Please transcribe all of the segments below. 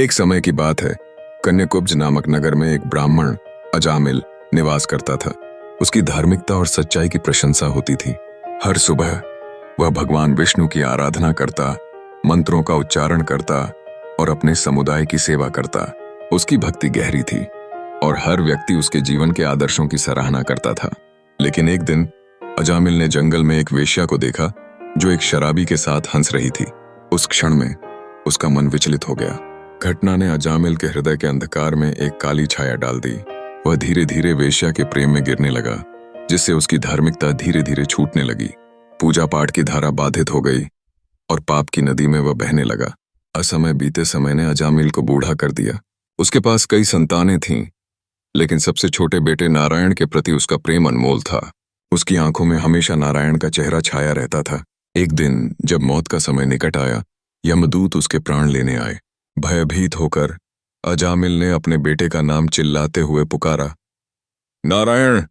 एक समय की बात है। कन्याकुब्ज नामक नगर में एक ब्राह्मण अजामिल निवास करता था। उसकी धार्मिकता और सच्चाई की प्रशंसा होती थी। हर सुबह वह भगवान विष्णु की आराधना करता, मंत्रों का उच्चारण करता और अपने समुदाय की सेवा करता। उसकी भक्ति गहरी थी और हर व्यक्ति उसके जीवन के आदर्शों की सराहना करता था। लेकिन एक दिन अजामिल ने जंगल में एक वेश्या को देखा जो एक शराबी के साथ हंस रही थी। उस क्षण में उसका मन विचलित हो गया। घटना ने अजामिल के हृदय के अंधकार में एक काली छाया डाल दी। वह धीरे धीरे वेश्या के प्रेम में गिरने लगा, जिससे उसकी धार्मिकता धीरे धीरे छूटने लगी। पूजा पाठ की धारा बाधित हो गई और पाप की नदी में वह बहने लगा। असमय बीते समय ने अजामिल को बूढ़ा कर दिया। उसके पास कई संतानें थीं, लेकिन सबसे छोटे बेटे नारायण के प्रति उसका प्रेम अनमोल था। उसकी आंखों में हमेशा नारायण का चेहरा छाया रहता था। एक दिन जब मौत का समय निकट आया, यमदूत उसके प्राण लेने आए। भयभीत होकर अजामिल ने अपने बेटे का नाम चिल्लाते हुए पुकारा, नारायण,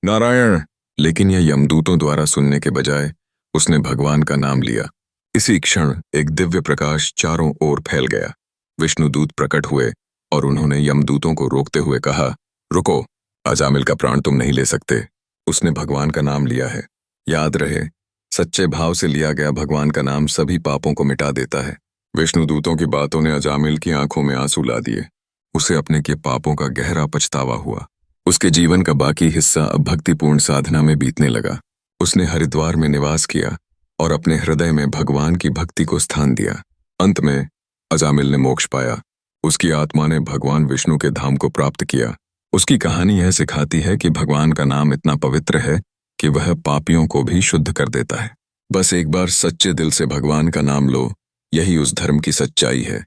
नारायण। लेकिन यह यमदूतों द्वारा सुनने के बजाय उसने भगवान का नाम लिया। इसी क्षण एक दिव्य प्रकाश चारों ओर फैल गया। विष्णुदूत प्रकट हुए और उन्होंने यमदूतों को रोकते हुए कहा, रुको, अजामिल का प्राण तुम नहीं ले सकते। उसने भगवान का नाम लिया है। याद रहे, सच्चे भाव से लिया गया भगवान का नाम सभी पापों को मिटा देता है। विष्णुदूतों की बातों ने अजामिल की आंखों में आंसू ला दिए। उसे अपने के पापों का गहरा पछतावा हुआ। उसके जीवन का बाकी हिस्सा अब भक्तिपूर्ण साधना में बीतने लगा। उसने हरिद्वार में निवास किया और अपने हृदय में भगवान की भक्ति को स्थान दिया। अंत में अजामिल ने मोक्ष पाया। उसकी आत्मा ने भगवान विष्णु के धाम को प्राप्त किया। उसकी कहानी यह सिखाती है कि भगवान का नाम इतना पवित्र है कि वह पापियों को भी शुद्ध कर देता है। बस एक बार सच्चे दिल से भगवान का नाम लो, यही उस धर्म की सच्चाई है।